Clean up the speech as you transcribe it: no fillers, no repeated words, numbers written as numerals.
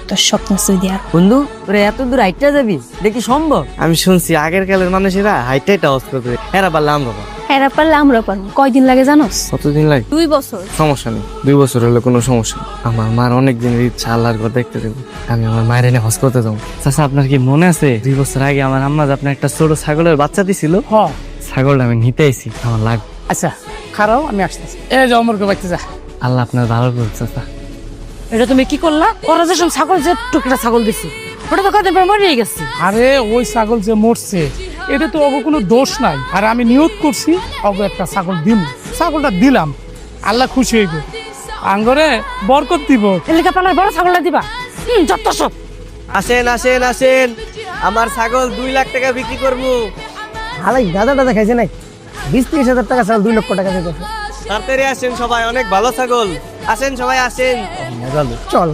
তোর স্বপ্ন সই আর বন্ধু তোরা এত দূর হাইটটা যাবি দেখি সম্ভব? আমি শুনছি আগের কালের মানুষেরা হাইটটাই হজ করবে, এরা পারলে আমরা পারবো। এরা পারলে আমরা পারবো। কয়দিন লাগে জানোস? কতদিন লাগে? 2 বছর। সমস্যা নেই, 2 বছর হলে কোনো সমস্যা নেই। আমার মার অনেক দিনের ইচ্ছা, আল্লাহর ঘর দেখতে দেবো। আমি আমার মায়ের এনে হজ করতে যাবো। চাচা আপনার কি মনে আছে 2 বছর আগে আমার আম্মা যে আপনার একটা ছোট ছাগলের বাচ্চা দিছিল? ছাগলটা আমি নিতে আইছি, আমার লাগবে। আচ্ছা খারাপ, আমি আসতেছি। এই যে অমরকে বাইতে যা। আল্লাহ আপনার ভালো করুক চাচা। এটা তুমি কি করলা? ওরা যে সব ছাগল যে টুকরা ছাগল দিছি, ওটা তো কদিন পর মরে গেছে। আরে ওই ছাগল যে মরছে এটা তো অগো কোনো দোষ নাই। আর আমি নিয়ত করছি অগো একটা ছাগল দিম, ছাগলটা দিলাম, আল্লাহ খুশি হইব, আঙ্গরে বরকত দিব। এলাকা পালার বড় ছাগলটা দিবা? যত সব। আসেন আসেন আসেন, আমার ছাগল 2 লাখ টাকা বিক্রি করবো। আলাই দাদা দেখাইছে নাই 20-30 হাজার টাকা ছাগল 2 লক্ষ টাকা দিতেছে। তাড়াতাড়ি আসেন সবাই, অনেক ভালো ছাগল। আসেন সবাই আসেন। চল